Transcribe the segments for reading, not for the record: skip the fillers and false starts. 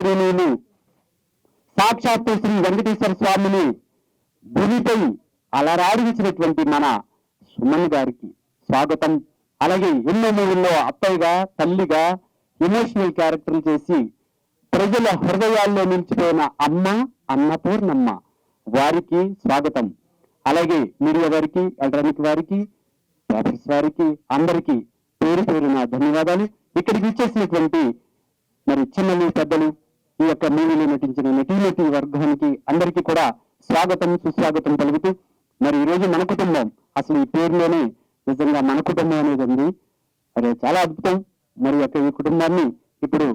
శ్రీనీలు సాక్షాత్తు శ్రీ వెంకటేశ్వర స్వామిని భూమిపై అలరాడించినటువంటి మన సుమన్ గారికి స్వాగతం. అలాగే ఎన్నో మూవీల్లో అత్తయ్యగా, తల్లిగా ఎమోషనల్ క్యారెక్టర్లు చేసి ప్రజల హృదయాల్లో నిలిచిపోయిన అమ్మ అన్నపూర్ణమ్మ వారికి స్వాగతం. అలాగే మీడియా వారికి, ఎలక్ట్రానిక్ వారికి, పేపర్స్ వారికి అందరికీ పేరు పేరున ధన్యవాదాలు. ఇక్కడికి ఇచ్చేసినటువంటి మరి చిన్నలు పెద్దలు, ఈ యొక్క మూవీలో నటించిన నటీనటి వర్గానికి అందరికీ కూడా స్వాగతం సుస్వాగతం పలుకుతూ, మరి ఈరోజు మన కుటుంబం, అసలు ఈ పేరులోనే నిజంగా మన కుటుంబం అనేది ఉంది. అదే చాలా అద్భుతం. మరి యొక్క ఈ కుటుంబాన్ని ఇప్పుడు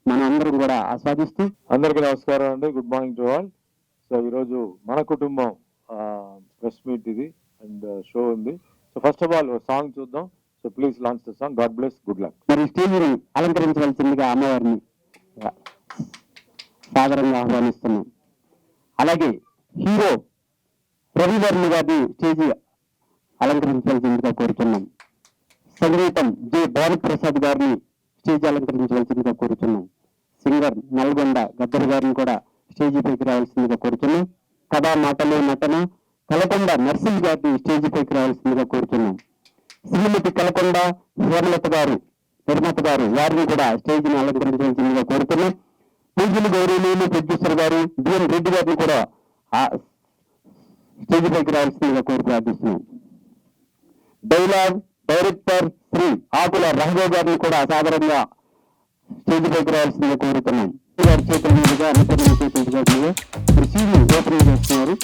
మన అందరం కూడా ఆస్వాదిస్తూ. అందరికీ నమస్కారం అండి, good morning to all. So ఈరోజు మన కుటుంబం ప్రెస్ మీట్ ఇది అండ్ షో ఉంది. So first of all song చూద్దాం. So please launch the song. God bless, good luck. మరి స్టేజ్ని అలంకరించవలసిందిగా అమ్మవారిని సాదరంగా ఆహ్వానిస్తున్నాం. అలాగే హీరో రవివర్మ గారిని స్టేజీ అలంకరించవలసిందిగా కోరుతున్నాం. సంగీతం జె భానుప్రసాద్ గారిని స్టేజ్ అలంకరించవలసిందిగా కోరుతున్నాం. సింగర్ నల్గొండ గద్దర్ గారిని కూడా స్టేజీ పైకి రావాల్సిందిగా కోరుతున్నాం. కథా మాటలు నటన కలకొండ నర్సింగ్ గారిని స్టేజీ పైకి రావాల్సిందిగా కోరుతున్నాం. శ్రీమతి కలకొండ హేమలత గారు, నిర్మాత గారు, వారిని కూడా స్టేజ్ని అలంకరించవలసిందిగా కోరుతున్నాం. పూజలు గౌరీలు ప్రొడ్యూసర్ గారు బిఎన్ రెడ్డి గారిని కూడా స్టేజ్ పైకి రావాల్సిందిగా కోరి ప్రార్థిస్తున్నాం. డైలాగ్ డైరెక్టర్ శ్రీ ఆకుల రాఘవ గారిని కూడా సాధారణంగా స్టేజ్ పైకి రావాల్సిందిగా కోరుతున్నాం. గారి చేతుల మీదుగా అన్నపూర్ణ చేతుల మీదుగా సీని ఓపెనింగ్ చేస్తున్నారు.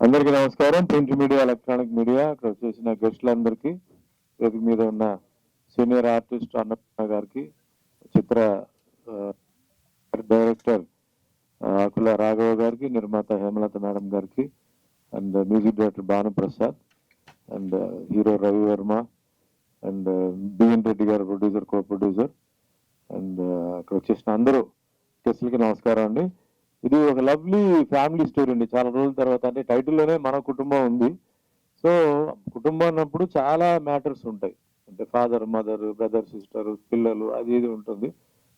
అందరికీ నమస్కారం. ప్రింట్ మీడియా, ఎలక్ట్రానిక్ మీడియా, ఇక్కడ చేసిన గెస్టులందరికీ, వేదిక మీద ఉన్న సీనియర్ ఆర్టిస్ట్ అన్నపూర్ణ గారికి, చిత్ర డైరెక్టర్ ఆకుల రాఘవ గారికి, నిర్మాత హేమలత మేడం గారికి, and music director Bhanuprasad, and hero Ravivarma, and BN Reddy గారు ప్రొడ్యూసర్, కో ప్రొడ్యూసర్, అండ్ అక్కడ వచ్చేసిన అందరూ గెస్టులకి నమస్కారం అండి. ఇది ఒక లవ్లీ ఫ్యామిలీ స్టోరీ అండి. చాలా రోజుల తర్వాత, అంటే టైటిల్లోనే మన కుటుంబం ఉంది. సో కుటుంబం అన్నప్పుడు చాలా మ్యాటర్స్ ఉంటాయి, అంటే ఫాదర్, మదర్, బ్రదర్, సిస్టర్, పిల్లలు, అది ఇది ఉంటుంది.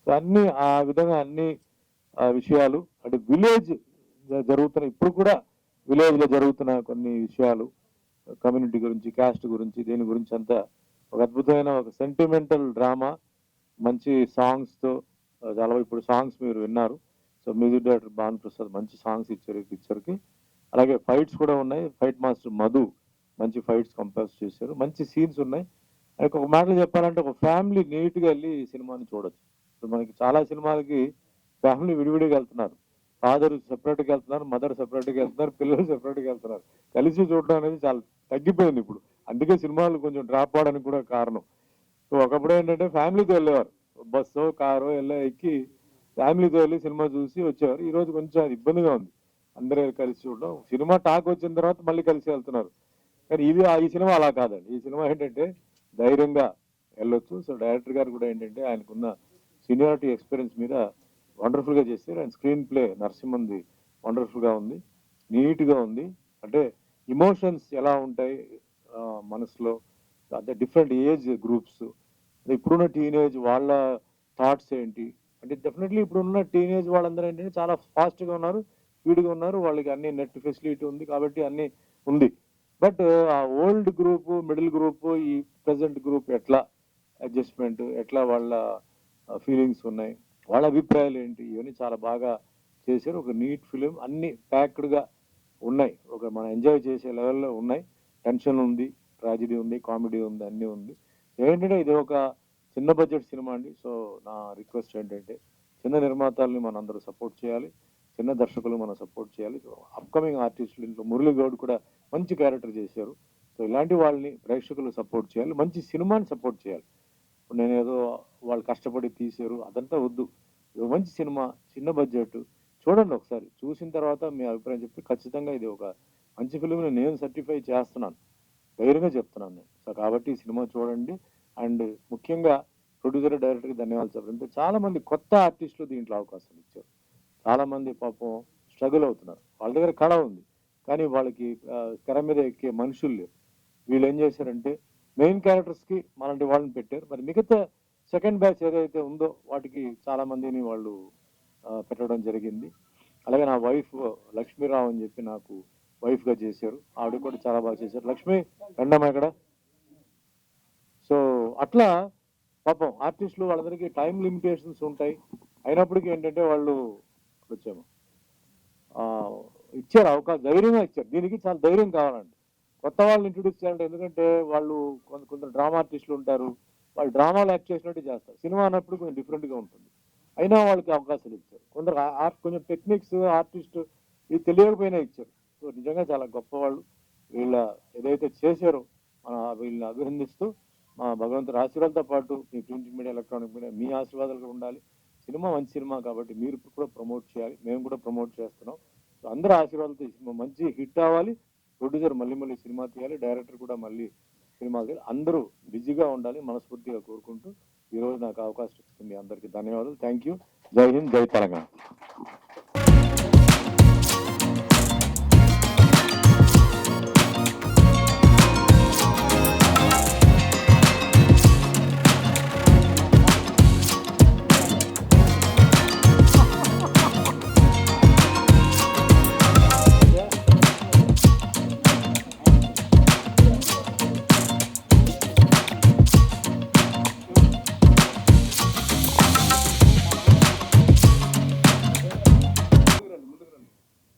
సో అన్ని ఆ విధంగా అన్ని విషయాలు, అంటే విలేజ్ జరుగుతున్న, ఇప్పుడు కూడా విలేజ్లో జరుగుతున్న కొన్ని విషయాలు, కమ్యూనిటీ గురించి, క్యాస్ట్ గురించి, దీని గురించి అంతా ఒక అద్భుతమైన ఒక సెంటిమెంటల్ డ్రామా, మంచి సాంగ్స్తో. చాలా ఇప్పుడు సాంగ్స్ మీరు విన్నారు. సో మ్యూజిక్ డైరెక్టర్ భానుప్రసాద్ మంచి సాంగ్స్ ఇచ్చారు ఈ పిక్చర్కి. అలాగే ఫైట్స్ కూడా ఉన్నాయి. ఫైట్ మాస్టర్ మధు మంచి ఫైట్స్ కంపోజ్ చేశారు. మంచి సీన్స్ ఉన్నాయి. అయితే ఒక మాటలు చెప్పాలంటే, ఒక ఫ్యామిలీ నీట్గా వెళ్ళి ఈ సినిమాని చూడొచ్చు. ఇప్పుడు మనకి చాలా సినిమాలకి ఫ్యామిలీ విడివిడిగా వెళ్తున్నారు. ఫాదర్ సెపరేట్గా వెళ్తున్నారు, మదర్ సెపరేట్గా వెళ్తున్నారు, పిల్లలు సెపరేట్గా వెళ్తున్నారు. కలిసి చూడడం అనేది చాలా తగ్గిపోయింది ఇప్పుడు. అందుకే సినిమాలు కొంచెం డ్రాప్ అవడానికి కూడా కారణం. సో ఒకప్పుడు ఏంటంటే ఫ్యామిలీతో వెళ్ళేవారు, బస్సో కారో ఎక్కి ఫ్యామిలీతో వెళ్ళి సినిమా చూసి వచ్చేవారు. ఈ రోజు కొంచెం అది ఇబ్బందిగా ఉంది, అందరూ కలిసి చూడడం. సినిమా టాక్ వచ్చిన తర్వాత మళ్ళీ కలిసి వెళ్తున్నారు. కానీ ఈ సినిమా అలా కాదండి. ఈ సినిమా ఏంటంటే ధైర్యంగా వెళ్ళొచ్చు. సో డైరెక్టర్ గారు కూడా ఏంటంటే ఆయనకున్న సీనియారిటీ ఎక్స్పీరియన్స్ మీద వండర్ఫుల్ గా చేశారు. అండ్ స్క్రీన్ ప్లే నరసింహంది వండర్ఫుల్ గా ఉంది, నీట్ గా ఉంది. అంటే ఇమోషన్స్ ఎలా ఉంటాయి మనసులో, అంటే డిఫరెంట్ ఏజ్ గ్రూప్స్, ఇప్పుడున్న టీనేజ్ వాళ్ళ థాట్స్ ఏంటి అంటే డెఫినెట్లీ ఇప్పుడు ఉన్న టీనేజ్ వాళ్ళందరూ ఏంటంటే చాలా ఫాస్ట్గా ఉన్నారు, స్పీడ్గా ఉన్నారు, వాళ్ళకి అన్ని నెట్ ఫెసిలిటీ ఉంది కాబట్టి అన్ని ఉంది. బట్ ఆ ఓల్డ్ గ్రూప్, మిడిల్ గ్రూప్, ఈ ప్రెసెంట్ గ్రూప్ ఎట్లా అడ్జస్ట్మెంట్, ఎట్లా వాళ్ళ ఫీలింగ్స్ ఉన్నాయి, వాళ్ళ అభిప్రాయాలు ఏంటి, ఇవన్నీ చాలా బాగా చేశారు. ఒక నీట్ ఫిలిం, అన్ని ప్యాక్డ్గా ఉన్నాయి, ఒక మనం ఎంజాయ్ చేసే లెవెల్లో ఉన్నాయి. టెన్షన్ ఉంది, ట్రాజిడీ ఉంది, కామెడీ ఉంది, అన్నీ ఉంది. ఏంటంటే ఇది ఒక చిన్న బడ్జెట్ సినిమా అండి. సో నా రిక్వెస్ట్ ఏంటంటే చిన్న నిర్మాతల్ని మనం అందరూ సపోర్ట్ చేయాలి, చిన్న దర్శకులు మనం సపోర్ట్ చేయాలి. అప్కమింగ్ ఆర్టిస్టులు ఇంట్లో మురళీ గౌడ్ కూడా మంచి క్యారెక్టర్ చేశారు. సో ఇలాంటి వాళ్ళని ప్రేక్షకులు సపోర్ట్ చేయాలి, మంచి సినిమాని సపోర్ట్ చేయాలి. ఇప్పుడు నేను ఏదో వాళ్ళు కష్టపడి తీశారు అదంతా వద్దు. ఇది మంచి సినిమా, చిన్న బడ్జెట్, చూడండి ఒకసారి, చూసిన తర్వాత మీ అభిప్రాయం చెప్పి ఖచ్చితంగా ఇది ఒక మంచి ఫిలింని నేను సర్టిఫై చేస్తున్నాను, ధైర్యంగా చెప్తున్నాను నేను. సో కాబట్టి ఈ సినిమా చూడండి. అండ్ ముఖ్యంగా ప్రొడ్యూసర్, డైరెక్టర్కి ధన్యవాదాలు చెప్పారు. అంటే చాలా మంది కొత్త ఆర్టిస్టులు దీంట్లో అవకాశం ఇచ్చారు. చాలా మంది పాపం స్ట్రగుల్ అవుతున్నారు, వాళ్ళ దగ్గర కళ ఉంది కానీ వాళ్ళకి తెర మీద ఎక్కే మనుషులు లేరు. వీళ్ళు ఏం చేశారంటే మెయిన్ క్యారెక్టర్స్కి మనలాంటి వాళ్ళని పెట్టారు. మరి మిగతా సెకండ్ బ్యాచ్ ఏదైతే ఉందో వాటికి చాలా మందిని వాళ్ళు పెట్టడం జరిగింది. అలాగే నా వైఫ్ లక్ష్మీరావు అని చెప్పి నాకు వైఫ్గా చేశారు, ఆవిడ కూడా చాలా బాగా చేశారు. లక్ష్మి రెండమ్మ ఇక్కడ. సో అట్లా పాపం ఆర్టిస్టులు వాళ్ళందరికీ టైం లిమిటేషన్స్ ఉంటాయి, అయినప్పటికీ ఏంటంటే వాళ్ళు వచ్చాము ఇచ్చారు అవకాశం, ధైర్యంగా ఇచ్చారు. దీనికి చాలా ధైర్యం కావాలండి, కొత్త వాళ్ళని ఇంట్రొడ్యూస్ చేయాలంటే. ఎందుకంటే వాళ్ళు కొందరు డ్రామా ఆర్టిస్టులు ఉంటారు, వాళ్ళు డ్రామాలు యాక్ట్ చేసినట్టు చేస్తారు, సినిమా అన్నప్పుడు కొంచెం డిఫరెంట్గా ఉంటుంది. అయినా వాళ్ళకి అవకాశాలు ఇచ్చారు. కొందరు కొంచెం టెక్నిక్స్ ఆర్టిస్ట్ ఇది తెలియకపోయినా ఇచ్చారు. సో నిజంగా చాలా గొప్పవాళ్ళు. వీళ్ళ ఏదైతే చేశారో వీళ్ళని అభినందిస్తూ మా భగవంతుడి ఆశీర్వాదాలతో పాటు me print media, electronic media మీ ఆశీర్వాదాలు కూడా ఉండాలి. సినిమా మంచి సినిమా కాబట్టి మీరు కూడా ప్రమోట్ చేయాలి, మేము కూడా ప్రమోట్ చేస్తున్నాం. సో అందరూ ఆశీర్వాదాలతో ఈ సినిమా మంచి హిట్ అవ్వాలి. ప్రొడ్యూసర్ మళ్ళీ మళ్ళీ సినిమా తీయాలి, డైరెక్టర్ కూడా మళ్ళీ సినిమా తీయాలి, అందరూ బిజీగా ఉండాలి మనస్ఫూర్తిగా కోరుకుంటూ ఈ రోజు నాకు అవకాశం ఇచ్చింది మీ అందరికీ ధన్యవాదాలు. Thank you. జై హింద్, జై తెలంగాణ.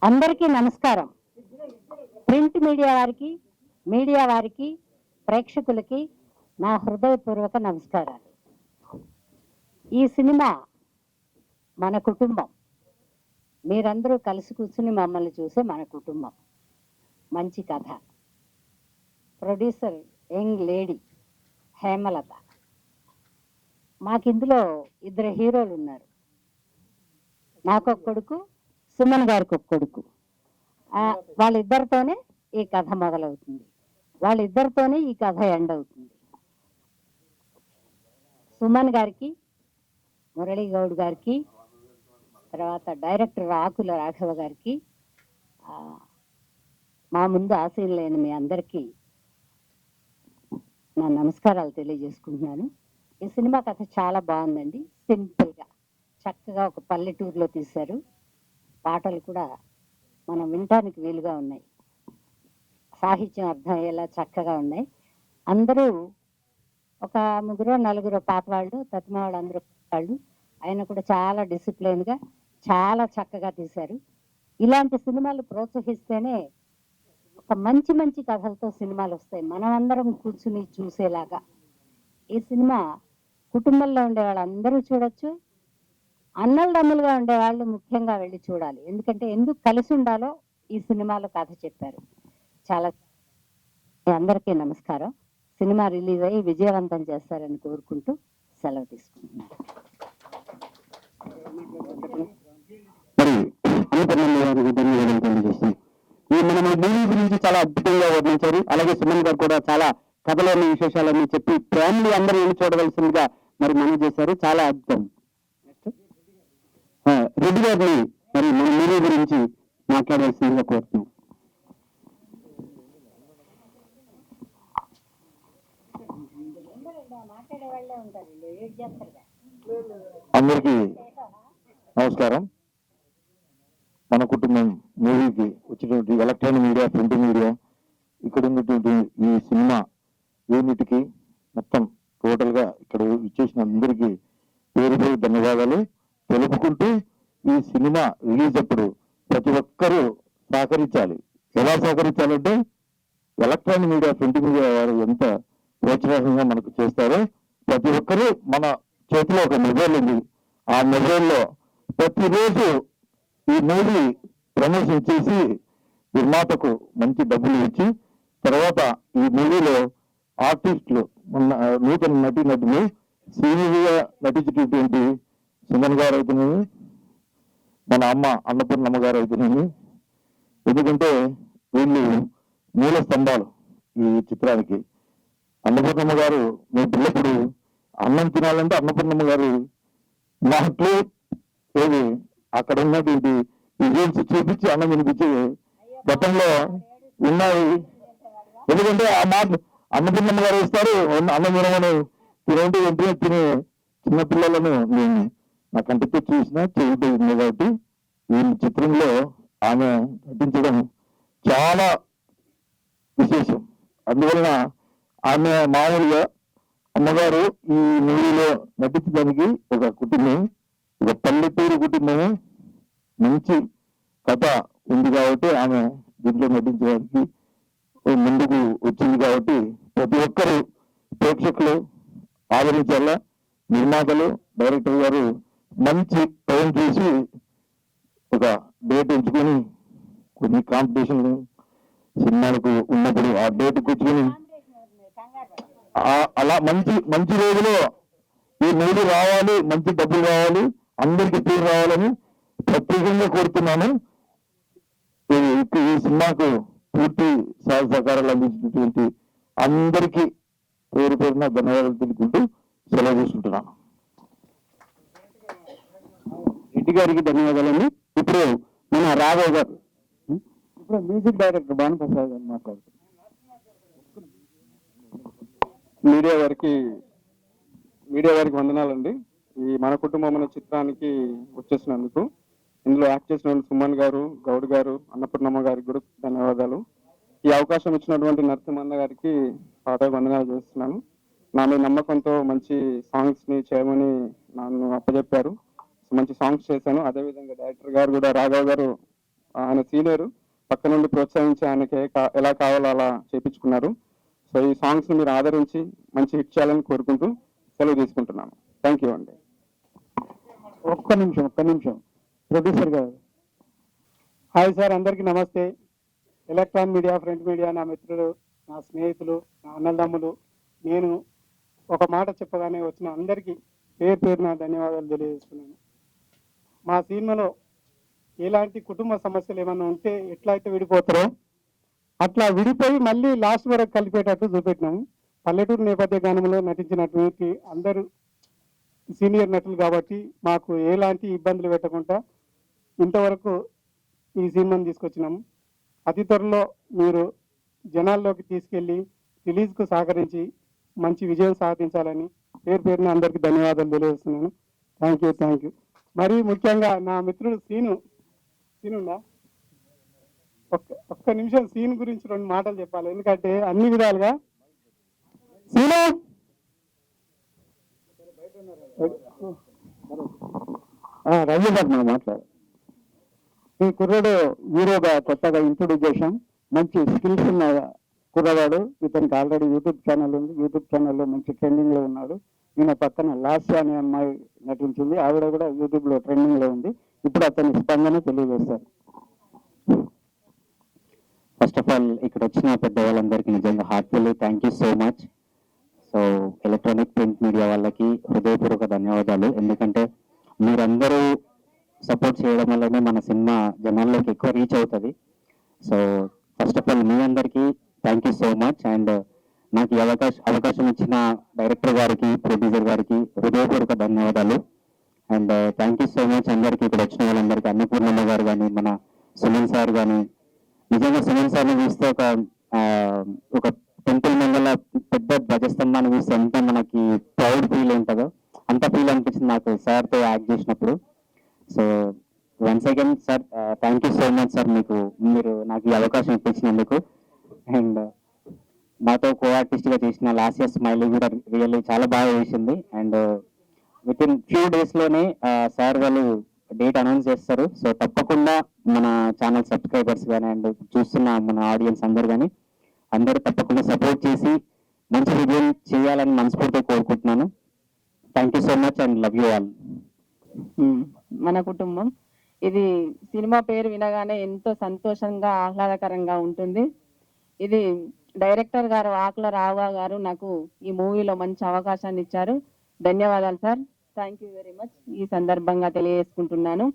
అందరికీ నమస్కారం. ప్రింట్ మీడియా వారికి ప్రేక్షకులకి నా హృదయపూర్వక నమస్కారాలు. ఈ సినిమా మన కుటుంబం, మీరందరూ కలిసి కూర్చుని మమ్మల్ని చూసే మన కుటుంబం. మంచి కథ, ప్రొడ్యూసర్ యంగ్ లేడీ హేమలత. మాకిందులో 2 హీరోలు ఉన్నారు, నాకొక కొడుకు, సుమన్ గారికి ఒక కొడుకు. వాళ్ళిద్దరితోనే ఈ కథ మొదలవుతుంది, వాళ్ళిద్దరితోనే ఈ కథ ఎండ్ అవుతుంది. సుమన్ గారికి, మురళీ గౌడ్ గారికి, తర్వాత డైరెక్టర్ ఆకుల రాఘవ గారికి, మా ముందు ఆశయం లేని మీ అందరికీ నా నమస్కారాలు తెలియజేసుకుంటున్నాను. ఈ సినిమా కథ చాలా బాగుందండి, సింపుల్గా చక్కగా ఒక పల్లెటూరులో తీశారు. పాటలు కూడా మనం వినటానికి వీలుగా ఉన్నాయి, సాహిత్యం అర్థం అయ్యేలా చక్కగా ఉన్నాయి. అందరూ ఒక 3-4 పాత వాళ్ళు, తత్మ వాళ్ళు, అందరూ వాళ్ళు. ఆయన కూడా చాలా డిసిప్లిన్గా చాలా చక్కగా తీశారు. ఇలాంటి సినిమాలు ప్రోత్సహిస్తేనే ఒక మంచి మంచి కథలతో సినిమాలు వస్తాయి, మనం అందరం కూర్చుని చూసేలాగా. ఈ సినిమా కుటుంబంలో ఉండే వాళ్ళందరూ చూడొచ్చు, అన్నలు ఉండేవాళ్ళు ముఖ్యంగా వెళ్ళి చూడాలి. ఎందుకంటే ఎందుకు కలిసి ఉండాలో ఈ సినిమాలో కథ చెప్పారు. చాలా అందరికీ నమస్కారం. సినిమా రిలీజ్ అయ్యి విజయవంతం చేస్తారని కోరుకుంటూ సెలవు తీసుకుంటున్నాను. మన మూవీ గురించి చాలా అద్భుతంగా వర్ణించారు. అలాగే సుమన్ గారు కూడా చాలా కథలోని విశేషాలన్నీ చెప్పి ఫ్యామిలీ అందరూ వెళ్ళి చూడవలసిందిగా మరి మనం చేశారు, చాలా అద్భుతం. రెడ్డి గారిని మరి మన మూవీ గురించి మాట్లాడాల్సిందిగా కోరుతున్నాం. మాట్లాడే వాళ్ళే ఉంటారు, అందరికీ నమస్కారం. మన కుటుంబం మూవీకి వచ్చినటువంటి ఎలక్ట్రానిక్ మీడియా, ప్రింట్ మీడియా, ఇక్కడ ఉన్నటువంటి ఈ సినిమా యూనిట్కి మొత్తం టోటల్గా ఇక్కడ ఇచ్చేసిన అందరికీ పేరు పేరు ధన్యవాదాలు తెలుపుకుంటూ, ఈ సినిమా రిలీజ్ అప్పుడు ప్రతి ఒక్కరూ సహకరించాలి. ఎలా సహకరించాలంటే ఎలక్ట్రానిక్ మీడియా, ప్రింట్ మీడియా వారు ఎంత ప్రోత్సాహంగా మనకు చేస్తారో, ప్రతి ఒక్కరూ మన చేతిలో ఒక మొబైల్ ఉంది. ఆ మొబైల్లో ప్రతిరోజు ఈ మూవీ ప్రమోషన్ చేసి నిర్మాతకు మంచి డబ్బులు ఇచ్చి, తర్వాత ఈ మూవీలో ఆర్టిస్టులు నూతన నటులు సీనియర్గా నటించేటటువంటి సుమన్ గారు అయితేనేమి, మన అమ్మ అన్నపూర్ణమ్మ గారు అయితేనేమి, ఎందుకంటే వీళ్ళు మూల స్తంభాలు ఈ చిత్రానికి. అన్నపూర్ణమ్మ గారు మేము పిల్లప్పుడు అన్నం తినాలంటే అన్నపూర్ణమ్మ గారు మాకు ఏది అక్కడ ఉన్నటువంటి విజువల్స్ చూపించి అన్నం వినిపించి గతంలో ఉన్నాయి. ఎందుకంటే ఆ మాట అన్నపూర్ణమ్మ గారు ఇస్తారు, అన్నం తినమని తినంటే వెంటనే తినే చిన్నపిల్లలను నేను నా కంటితో చూసిన చెవితో ఉంది. కాబట్టి ఈ చిత్రంలో ఆమె నటించడం చాలా విశేషం. అందువలన ఆమె మామూలుగా అమ్మగారు ఈ మూవీలో నటించడానికి ఒక కుటుంబం, ఒక పల్లెటూరు కుటుంబమే, మంచి కథ ఉంది కాబట్టి ఆమె దీంట్లో నటించడానికి ముందుకు వచ్చింది. కాబట్టి ప్రతి ఒక్కరూ ప్రేక్షకులు ఆదరించాలా. నిర్మాతలు, డైరెక్టర్ గారు మంచి టైం చూసి ఒక డేట్ ఎంచుకొని కొన్ని కాంపిటీషన్లు సినిమాలకు ఉన్నప్పుడు ఆ డేట్ కూర్చుని అలా మంచి మంచి రోజులో ఈ మూవీ రావాలి, మంచి డబ్బులు రావాలి, అందరికి పేరు రావాలని ప్రత్యేకంగా కోరుతున్నాను. ఈ సినిమాకు పూర్తి సహకారాలు అందించినటువంటి అందరికీ పేరు పేరున ధన్యవాదాలు తెలుపుకుంటూ సెలవు తీసుకుంటున్నాను. రెడ్డి గారికి ధన్యవాదాలండి. ఇప్పుడు మన రాఘవ్ గారు, ఇప్పుడు మ్యూజిక్ డైరెక్టర్ భానుప్రసాద్ గారు మాట్లాడుతున్నారు. మీడియా వారికి వందనాలండి. ఈ మన కుటుంబం అనే చిత్రానికి వచ్చేసినందుకు. ఇందులో యాక్ట్ చేసిన సుమన్ గారు, గౌడ్ గారు, అన్నపూర్ణమ్మ గారికి కూడా ధన్యవాదాలు. ఈ అవకాశం ఇచ్చినటువంటి నరసింహన్న గారికి వందనాలు చేస్తున్నాను. నా మీద నమ్మకంతో మంచి సాంగ్స్ ని చేయమని నన్ను అప్పచెప్పారు. మంచి సాంగ్స్ చేశాను. అదేవిధంగా డైరెక్టర్ గారు కూడా, రాఘవ్ గారు ఆయన సీనియర్, పక్క నుండి ప్రోత్సహించి ఆయనకి ఎలా కావాలో అలా చేపించుకున్నారు. సో ఈ సాంగ్స్ ని మీరు ఆదరించి మంచి హిట్ చేయాలని కోరుకుంటూ సెలవు తీసుకుంటున్నాను. థ్యాంక్ యూ అండి. ఒక్క నిమిషం ప్రొడ్యూసర్ గారు. హాయ్ సార్, అందరికీ నమస్తే. ఎలక్ట్రానిక్ మీడియా, ప్రింట్ మీడియా, నా మిత్రులు, నా స్నేహితులు, నా అన్నదమ్ములు, నేను ఒక మాట చెప్పగానే వచ్చిన అందరికీ పేరు పేరున ధన్యవాదాలు తెలియజేస్తున్నాను. మా సినిమాలో ఎలాంటి కుటుంబ సమస్యలు ఏమైనా ఉంటే ఎట్లయితే విడిపోతారో అట్లా విడిపోయి మళ్ళీ లాస్ట్ వరకు కలిపేటట్టు చూపెట్టినాము. పల్లెటూరు నేపథ్య గానంలో నటించినటువంటి అందరూ సీనియర్ నటులు కాబట్టి మాకు ఎలాంటి ఇబ్బందులు పెట్టకుండా ఇంతవరకు ఈ సినిమాని తీసుకొచ్చినాము. అతి త్వరలో మీరు జనాల్లోకి తీసుకెళ్ళి రిలీజ్కు సహకరించి మంచి విజయం సాధించాలని పేరు పేరున అందరికీ ధన్యవాదాలు తెలియజేస్తున్నాను. Thank you. మరీ ముఖ్యంగా నా మిత్రుడు సీనుందా, ఒక్క నిమిషం సీన్ గురించి 2 మాటలు చెప్పాలి. ఎందుకంటే అన్ని విధాలుగా సీను రవి గారు మనం మాట్లాడు. ఈ కుర్రాడు హీరోగా కొత్తగా ఇంట్రొడ్యూస్ చేశాం. మంచి స్కిల్స్ ఉన్న కుర్రవాడు. ఇతనికి ఆల్రెడీ యూట్యూబ్ ఛానల్ ఉంది. యూట్యూబ్ ఛానల్లో మంచి ట్రెండింగ్ లో ఉన్నాడు. ఈయన పక్కన లాస్య అనే అమ్మాయి నటించింది. ఆవిడ కూడా యూట్యూబ్ లో ట్రెండింగ్ లో ఉంది. ఇప్పుడు అతని స్పందన తెలియజేస్తారు. ఫస్ట్ ఆఫ్ ఆల్ ఇక్కడ వచ్చిన పెద్దవాళ్ళందరికీ నిజంగా heartfully thank you so much. So electronic print media వాళ్ళకి హృదయపూర్వక ధన్యవాదాలు. ఎందుకంటే మీరందరూ సపోర్ట్ చేయడం వల్లనే మన సినిమా జనాల్లోకి ఎక్కువ రీచ్ అవుతుంది. సో ఫస్ట్ ఆఫ్ ఆల్ మీ అందరికీ thank you so much. And నాకు ఈ అవకాశం ఇచ్చిన డైరెక్టర్ గారికి, ప్రొడ్యూసర్ గారికి హృదయపూర్వక ధన్యవాదాలు. And thank you so much అందరికీ, ఇక్కడ వచ్చిన వాళ్ళందరికీ. అన్నపూర్ణమ్మ గారు కానీ, మన సుమన్ సార్ కానీ, నిజంగా సుమన్ సార్ని చూస్తే ఒక టెంపుల్ మండల పెద్ద ధ్వజస్తంభాన్ని చూస్తే ఎంత మనకి ప్రౌడ్ ఫీల్ ఉంటుందో అంత ఫీల్ అనిపించింది నాకు సార్తో యాక్ట్ చేసినప్పుడు. So once again sir thank you so much sir, మీరు నాకు ఈ అవకాశం ఇప్పించినందుకు. అండ్ మాతో కో ఆర్టిస్ట్గా చేసిన లాస్య స్మైలీ కూడా రియల్లీ చాలా బాగా చేసింది. అండ్ విత్ ఇన్ ఫ్యూ డేస్లోనే సార్ వాళ్ళు డేట్ అనౌన్స్ చేస్తారు. సో తప్పకుండా మన ఛానల్ సబ్స్క్రైబర్స్ కానీ అండ్ చూస్తున్న మన ఆడియన్స్ అందరు కానీ అందరూ తప్పకుండా సపోర్ట్ చేసి మంచి రివ్యూ చేయాలని మనస్ఫూర్తిగా కోరుకుంటున్నాను. Thank you so much and love you all. మన కుటుంబం ఇది సినిమా పేరు వినగానే ఎంతో సంతోషంగా ఆహ్లాదకరంగా ఉంటుంది. ఇది డైరెక్టర్ గారు ఆకుల రావు గారు నాకు ఈ మూవీలో మంచి అవకాశాన్ని ఇచ్చారు. ధన్యవాదాలు sir, thank you very much ఈ సందర్భంగా తెలియజేసుకుంటున్నాను.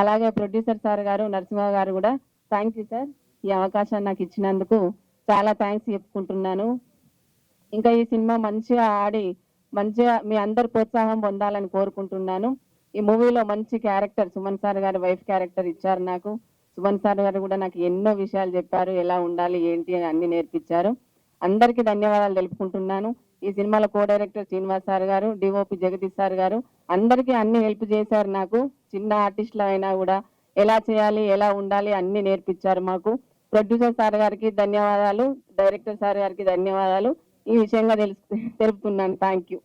అలాగే ప్రొడ్యూసర్ సార్ గారు నరసింహ గారు కూడా థ్యాంక్ యూ సార్, ఈ అవకాశాన్ని నాకు ఇచ్చినందుకు చాలా థ్యాంక్స్ చెప్పుకుంటున్నాను. ఇంకా ఈ సినిమా మంచిగా ఆడి మంచిగా మీ అందరి ప్రోత్సాహం పొందాలని కోరుకుంటున్నాను. ఈ మూవీలో మంచి క్యారెక్టర్ సుమన్ సార్ గారి వైఫ్ క్యారెక్టర్ ఇచ్చారు నాకు. సుమన్ సార్ గారు కూడా నాకు ఎన్నో విషయాలు చెప్పారు, ఎలా ఉండాలి ఏంటి అని అన్ని నేర్పించారు. అందరికీ ధన్యవాదాలు తెలుపుకుంటున్నాను. ఈ సినిమాలో కో డైరెక్టర్ శ్రీనివాస్ సార్ గారు, డిఓపి జగదీష్ సార్ గారు అందరికీ అన్ని హెల్ప్ చేశారు. నాకు చిన్న ఆర్టిస్టులు అయినా కూడా ఎలా చేయాలి ఎలా ఉండాలి అన్ని నేర్పించారు మాకు. ప్రొడ్యూసర్ సార్ గారికి ధన్యవాదాలు, డైరెక్టర్ సార్ గారికి ధన్యవాదాలు. ఈ విషయంగా తెలుపుతున్నాను. Thank you.